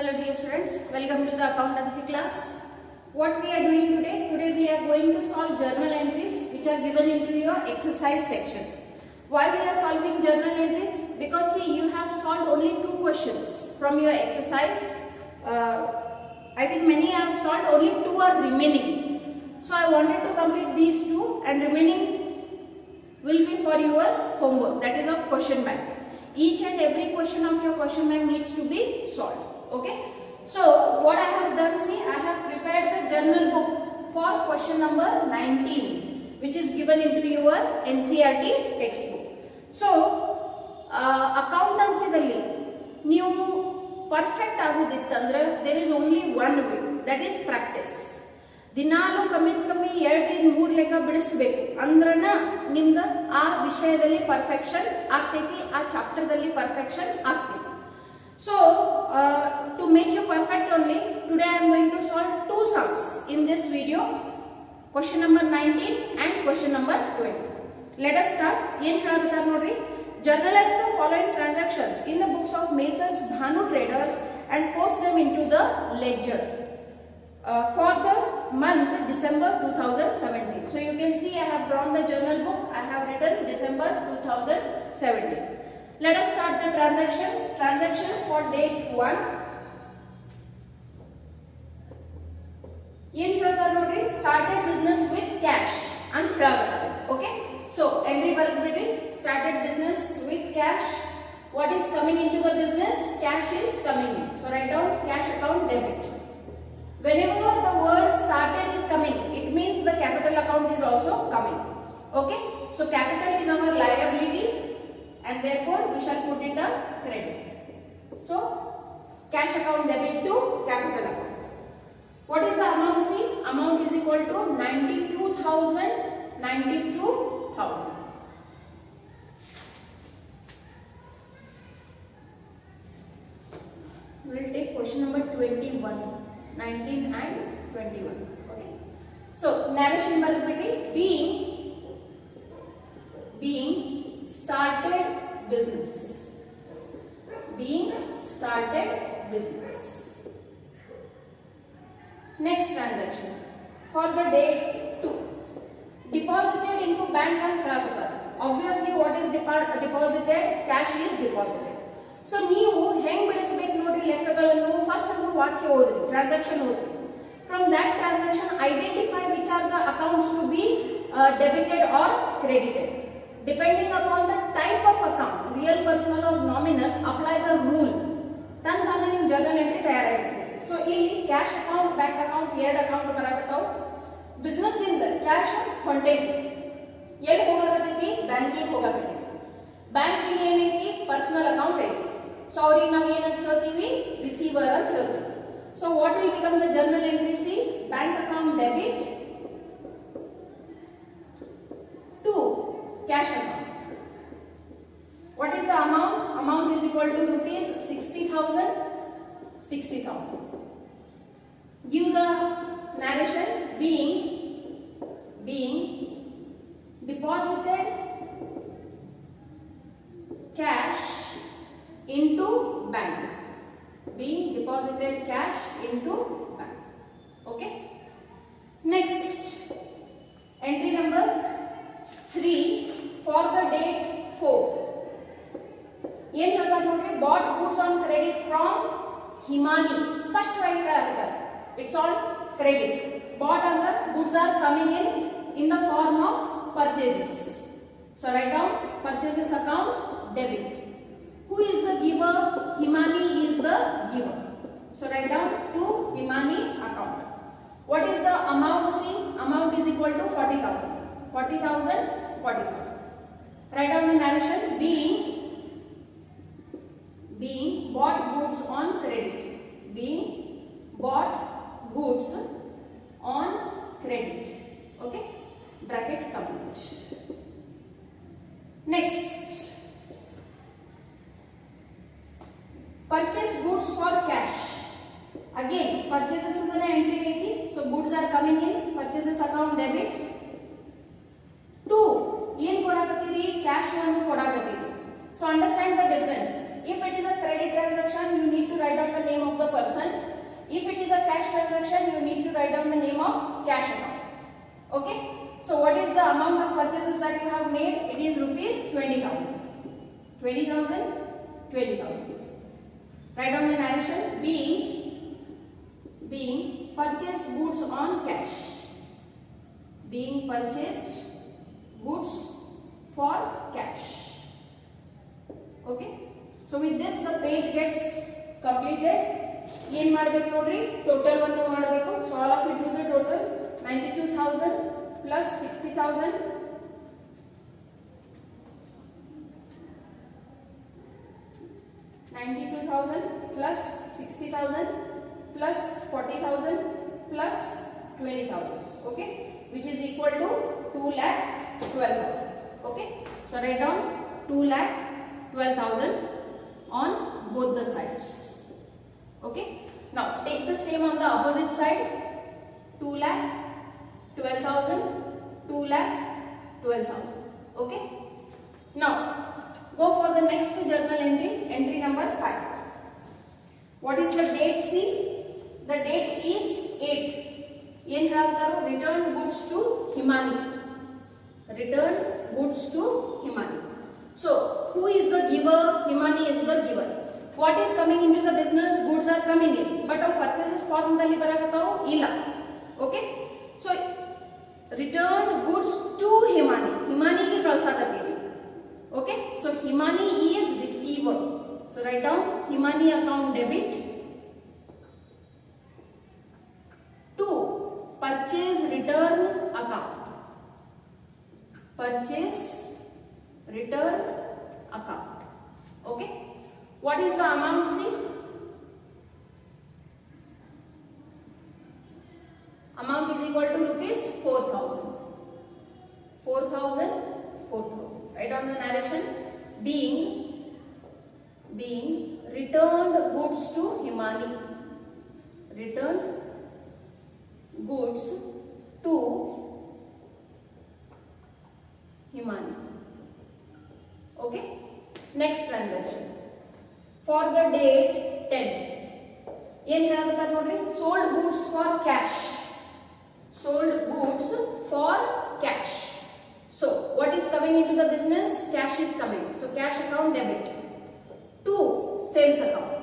Hello dear students, welcome to the accountancy class. What we are doing today? Today we are going to solve journal entries which are given into your exercise section. Why we are solving journal entries? Because see, you have solved only 2 questions from your exercise. I think many have solved, only 2 are remaining. So I wanted to complete these 2 and remaining will be for your homework, that is of question bank. Each and every question of your question bank needs to be solved. Okay, so what I have done, see, I have prepared the journal book for question number 19 which is given into your NCERT textbook. So accountancy dalli ನೀವು perfect ಆಗುದಿತ್ತಂದ್ರೆ there is only one way, that is practice. ದಿನಾಲು ಕಮ್ಮಿ 2-3 ಲೆಕ್ಕ ಬಿಡಿಸಬೇಕು ಅಂದ್ರನ ನಿಮ್ದು ಆ ವಿಷಯದಲ್ಲಿ perfection ಆಗ್ತೈತಿ, ಆ ಚಾಪ್ಟರ್ ದಲ್ಲಿ ಪರ್ಫೆಕ್ಷನ್ ಆಗ್ತೈತಿ. So, to make you perfect only, today I am going to solve 2 sums in this video, question number 19 and question number 20. Let us start. Yen helata nodri, journalize the following transactions in the books of Messrs Bhanu Traders and post them into the ledger for the month December 2017. So you can see I have drawn the journal book. I have written December 2017. Let us start the transaction. Transaction for date 1. In nodri, started business with cash and okay. So entry barbitti, started business with cash. What is coming into the business? Cash is coming in. So write down cash account debit. Whenever the word started is coming, it means the capital account is also coming. Okay. So capital is our liability, and therefore we shall put it a credit. So cash account debit to capital account. What is the amount? See, amount is equal to 92,000. We will take question number 21, 19 and 21. Okay. So narration validity, being started business. Next transaction for the date 2, deposited into bank and kharabata. Obviously what is deposited? Cash is deposited. So ನೀವು ಹೆಂಗ್ ಬಿಡಿಸಬೇಕು ನೋಡ್ರಿ ಲೆಕ್ಕಗಳನ್ನು. First ಒಂದು ವಾಕ್ಯ ಓದ್ರಿ, transaction ಓದ್ರಿ. From that transaction identify which are the accounts to be debited or credited. Depending upon the type of account, real, personal or nominal, apply the rule. ತಂದಾಗ ನಿಮ್ಮ ಜರ್ನಲ್ ಎಂಟ್ರಿ ತಯಾರಾಗಿರುತ್ತೆ. ಸೊ ಇಲ್ಲಿ cash account, bank account, 2 account ಬರಾಕತ್ತಾವ. Business ದಿಂದ cash ಹೊಂಟೈತಿ, ಎಲ್ಲಿ ಹೋಗಾಕತ್ತೈತಿ? ಬ್ಯಾಂಕಿಗೆ ಹೋಗಾಕತ್ತೈತಿ. ಬ್ಯಾಂಕ್ ಇಲ್ಲಿ ಏನೈತಿ? ಪರ್ಸನಲ್ ಅಕೌಂಟ್ ಐತಿ. ಸೊ ಅವ್ರಿಗೆ ನಾವು ಏನಂತ ಹೇಳ್ತೀವಿ? ರಿಸೀವರ್ ಅಂತ ಹೇಳ್ತೀವಿ. So what will become the journal entry? C, bank account debit to cash account. What is the amount? Amount is equal to rupees 60,000. Give the narration. Being deposited cash into bank. Being deposited cash into bank. Okay. Next, entry number 3 for the date 4. ಏನ್ ಹೇಳ್ತಾರೆ ನೋಡ್ರಿ, bought goods on credit from Himani. ಸ್ಪಷ್ಟವಾಗಿ ಹೇಳ್ತಾರೆ, it's on credit. Bought ಅಂದ್ರೆ goods are coming in the form of purchases. So write down purchases account debit. Who is the giver? Himani is the giver. So write down to Himani account. What is the amount? See, amount is equal to 40,000. 40,000. Write down the narration. Being bought goods on credit. Being bought goods on credit. Okay. Bracket complete. Next, purchase goods for cash. Again, purchases is an entry ಐತಿ. So goods are coming in. Purchases account debit. 2 ಏನ್ ಕೊಡಾಕತ್ತೀರಿ? Cash ಅನ್ನು ಕೊಡಾಕತ್ತೀರಿ. So understand the difference. If it is a credit transaction, you need to write down the name of the person. If it is a cash transaction, you need to write down the name of cash account. Okay. So what is the amount of purchases that you have made? It is rupees 20,000. 20,000, 20,000. Write down the narration. Being purchased goods on cash. Being purchased goods for cash. Okay. So with this the page gets completed. ಏನು ಮಾಡಬೇಕು ನೋಡ್ರಿ, total ಒಂದು ಮಾಡಬೇಕು. So all of you do the total. 92,000 plus 60,000 92,000 plus 60,000 plus 40,000 plus 20,000. Okay, which is equal to 2,12,000. Okay, so write down 2,12,000 on both the sides. Okay, now take the same on the opposite side. 2,12,000, 2,12,000. Okay, now go for the next journal entry, entry number 5. What is the date? See, the date is 8. ಏನು ಹೇಳ್ತಾರೆ? Return goods to Himani. Return goods to Himani. So who is the giver? Himani is the giver. What is coming into the business? Goods are coming in. But our purchases form ದಲ್ಲಿ ಬರಕತ್ತಾವು ಇಲ್ಲ. Okay. So return goods to Himani. Himani ಗೆ ಕಳಿಸಾಕತ್ತೀವಿ. Okay. So Himani is receiver. So write down Himani account debit to purchase return account. Purchase return account. Okay. What is the amount? See, amount is equal to rupees 4,000. 4,000, 4,000. Write down the narration. Being returned goods to Himani. Returned goods to Himani. Okay. Next transaction. For the date 10. ಏನು ಹೇಳಬೇಕಾದ್ರೆ ನೋಡ್ರಿ, sold goods for cash. Sold goods for cash. So what is coming into the business? Cash is coming. So cash account debit to sales account.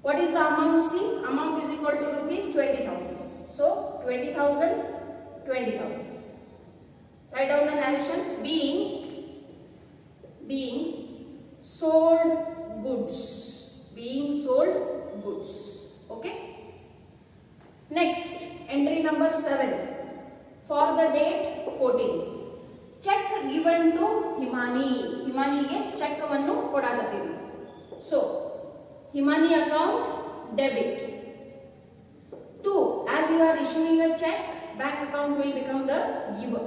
What is the amount? See, amount is equal to rupees 20,000. So 20,000, 20,000. Write down the narration. Being sold goods. Being sold goods. Okay. Next, entry number 7. For the date 14. Check given to Himani. Himani ಗೆ check ಅನ್ನು ಕೊಡಾಕತ್ತೀವಿ. So Himani account debit to, as you are issuing a check, bank account will become the giver.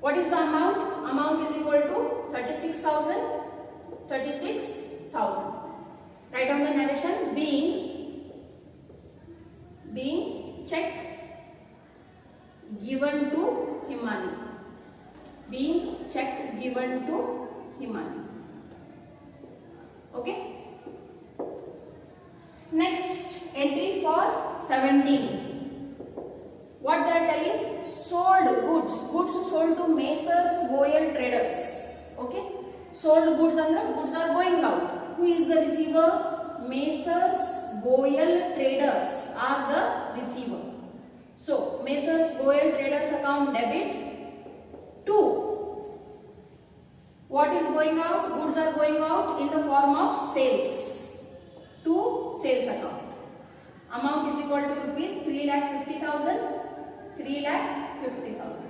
What is the amount? Amount is equal to 36,000. 36,000. Write down the narration. Being check given to Himani. Being check given to Himani. Okay. Next, entry for 17. What they are telling? Sold goods. Goods sold to Messrs Goyal Traders. Okay. Sold goods andre goods are going out. Who is the receiver? Messrs Goyal Traders are the receiver. So Messrs Goyal Traders account debit to what is going out? Goods are going out in the form of sales to sales account. Amount is equal to rupees 3,50,000. 3,50,000.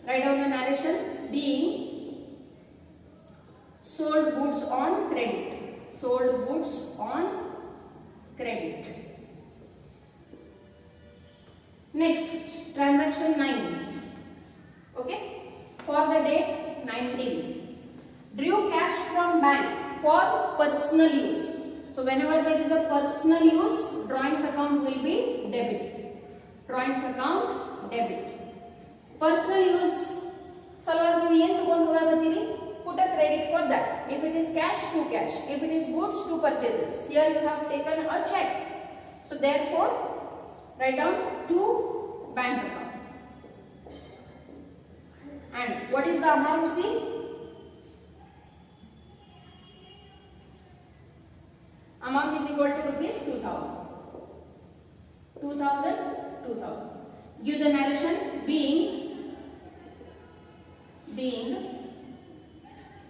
Write down the narration. Being sold goods on credit. Sold goods on credit. Next, transaction 9. Okay. For the date 19. Drew cash from bank for personal use. So whenever there is a personal use, drawings account will be debit. Drawings account debit. Personal use ಸಲುವಾಗಿ ನೀವು ಏನು ತಗೊಂಡು ಹೋಗಕತ್ತೀರಿ? put a credit for that. If it is cash, to cash. If it is goods, to purchases. Here you have taken a check. So therefore, write down to bank account. And what is the amount? See, amount is equal to rupees 2000. 2000, 2000. Give the narration. Being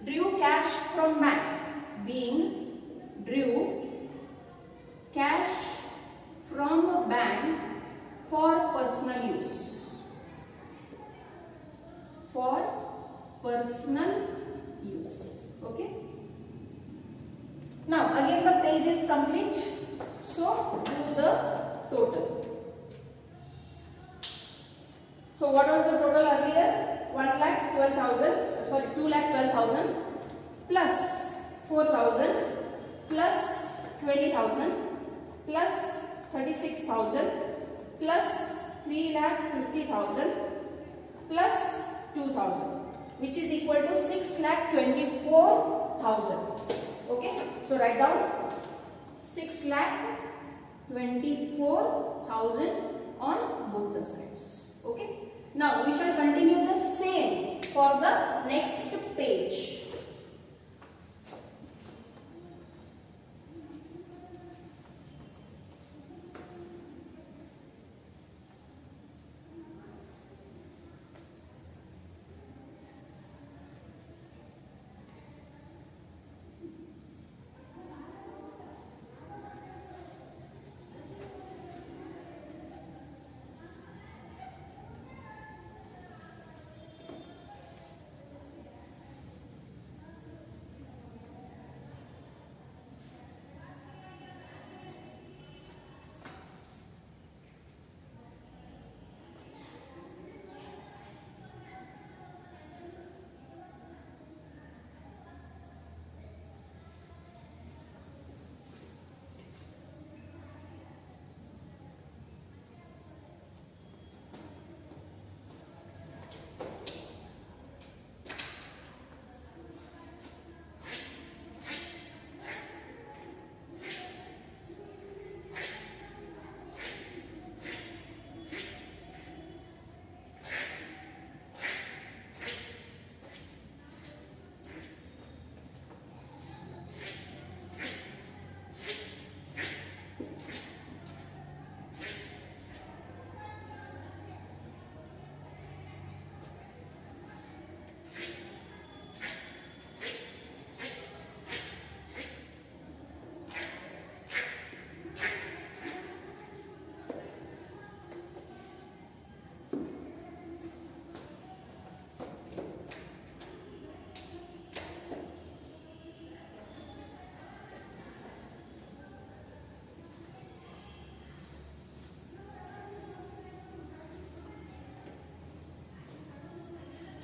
drew cash from bank. Being drew cash from a bank for personal use. For personal use. Okay. Now again the page is complete. So do the total. So what was the total earlier? 1,12,000. Sorry, 2,12,000 plus 4,000 plus 20,000 plus 36,000 plus 3,50,000 plus 2,000, which is equal to 6,24,000. Okay, so write down 6,24,000 on both the sides. Okay, now we shall continue the same for the next page.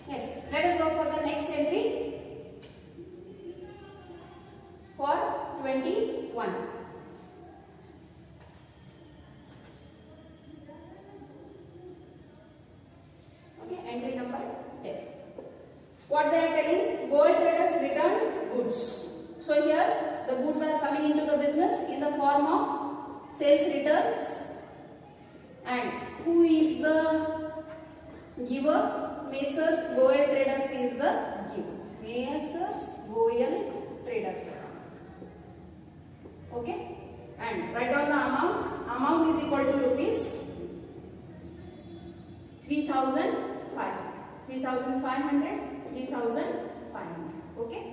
Yes, let us go for the next entry for 21. Okay, entry number 10. What they are telling? Gold traders return goods. So here the goods are coming into the business in the form of sales returns. And who is the giver? Messrs Goel Traders is the giver. Messrs Goel Traders. Okay, and write down the amount. Amount is equal to rupees 3,500. 3,500. 3,500. Okay.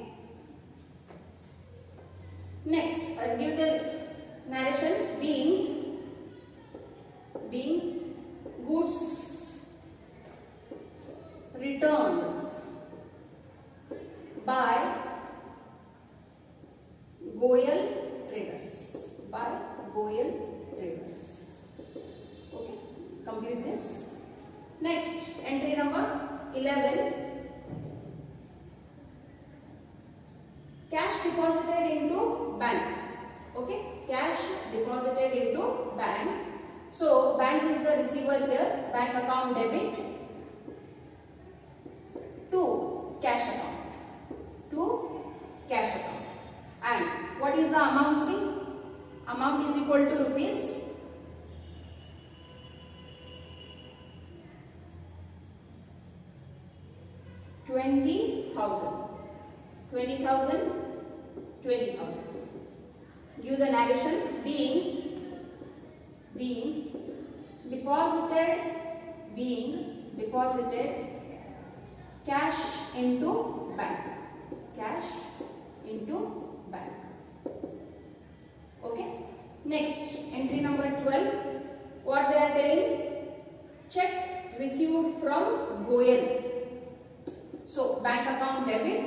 Next, give the narration. Being goods returned by Goel Traders. By Goel Traders. Okay, complete this. Next, entry number 11. Cash deposited into bank. Okay, cash deposited into bank. So bank is the receiver here. Bank account debit to cash account. to cash account. And what is the amount? See, amount is equal to rupees 20,000. 20,000. 20,000. Give the narration. Being deposited cash into bank. Cash into bank. Okay. Next, entry number 12. What they are telling? Check received from Goyal. So bank account debit.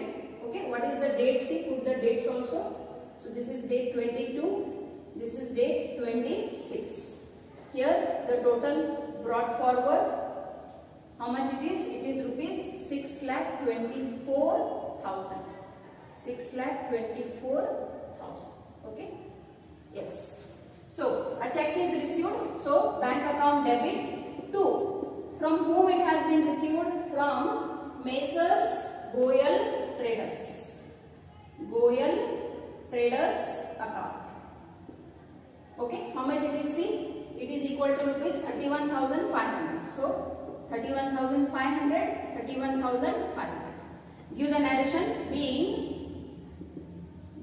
Okay. What is the date? See, put the dates also. So this is date 22. This is date 26. Here the total brought forward. How much it is? It is rupees 6,24,000. 6,24,000. Okay. Yes. So a check is received. So bank account debit to, from whom it has been received? From Messrs Goyal Traders. Goyal Traders account. Okay. How much it is? See, it is equal to rupees 31,500. So 31,500, 31,500. Give the narration.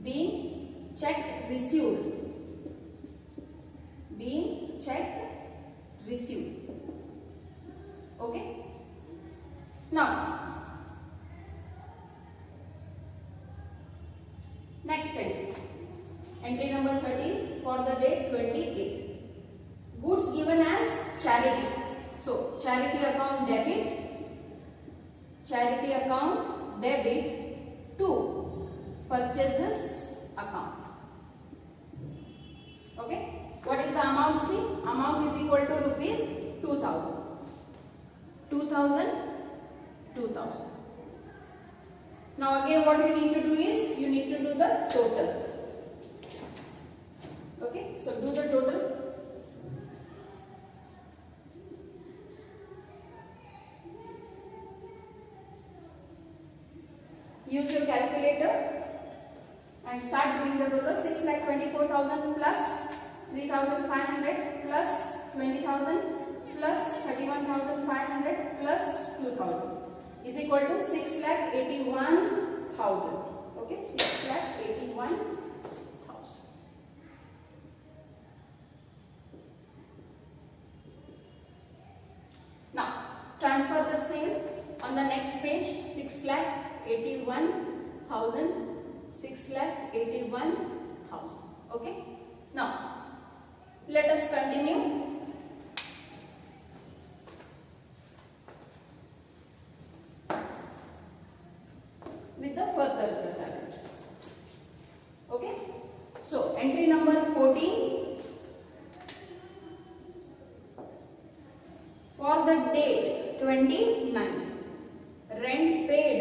Being check received. Being check received. Okay. Now, next entry. Entry number 13 for the date 28. Goods given as charity. So, charity account debit to purchases account. Okay. What is the amount? See, amount is equal to rupees 2,000. 2,000. Now again what you need to do is, you need to do the total. Okay. So do the total. Use your calculator and start doing the total. 6,24,000 plus 3,500 plus 20,000 plus 31,500 plus 2,000 is equal to 6,81,000. Okay, 6,81,000. Now transfer the same on the next page. 6,81,000. 6,81,000. Okay. Now let us continue with the further journal entries. Okay. So entry number 14 for the date 29. Rent paid.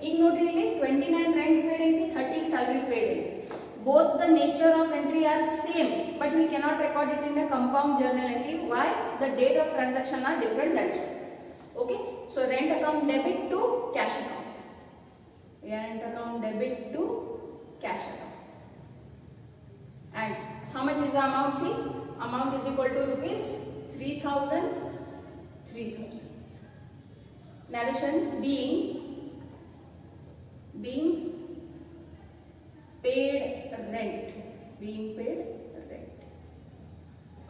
ಈಗ ನೋಡ್ರಿ ಇಲ್ಲಿ 29 rent paid ಐತಿ, 30 salary paid ಐತಿ. Both the nature of entry are same, but we cannot record it in a compound journal entry. Why? The date of transaction are different. That's why. Okay. So rent account debit to cash account. Rent account debit to cash account. And how much is the amount? See, amount is equal to rupees 3,000. 3,000. Narration being paid rent. Being paid rent.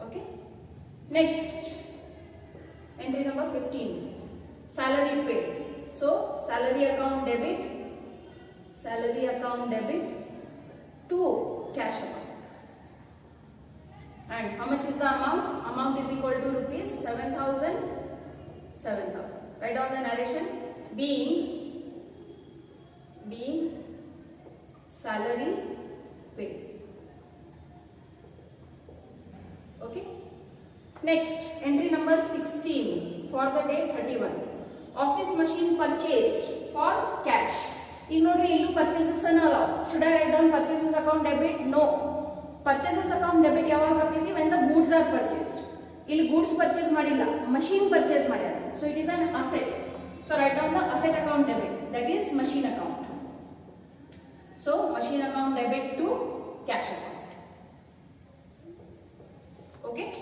Okay. Next, entry number 15. Salary paid. So salary account debit to cash account. And how much is the amount? Amount is equal to rupees 7,000. 7,000. Write down the narration. Being salary paid. Okay. Next, entry number 16 for the date 31. Office machine purchased for cash. ಈಗ ನೋಡ್ರಿ ಇಲ್ಲೂ purchases ಅನ್ನ allow. Should I write down purchases account debit? No. Purchases account debit ಯಾವಾಗ ಬರ್ತೈತಿ? When the goods are purchased. ಇಲ್ಲಿ goods purchase ಮಾಡಿಲ್ಲ, machine purchase ಮಾಡ್ಯಾರ. So it is an asset. So write down the asset account debit. That is machine account. So machine account debit to cash account. Okay.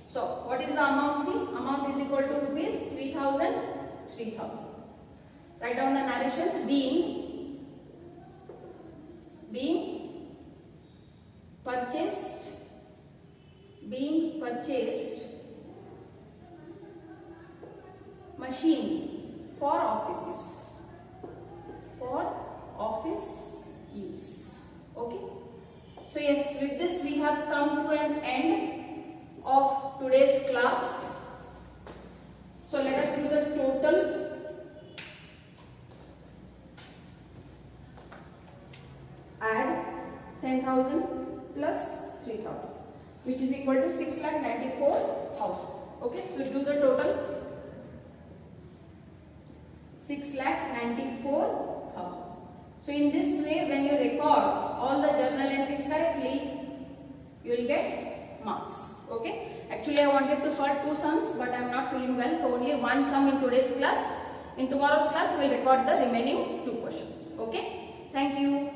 So what is the amount? See, amount is equal to rupees 3000. 3000. Write down the narration. Being purchased machine for office use. Okay. So yes, with this we have come to an end of today's class. So let us do the total. Add 10,000 plus 3,000, which is equal to 6,94,000. Okay, so do the total. 6,94,000. So in this way, when you record all the journal entries correctly, you will get marks. Okay. Actually, I wanted to solve 2 sums, but I am not feeling well, so only 1 sum in today's class. In tomorrow's class, we will record the remaining 2 questions. Okay. Thank you.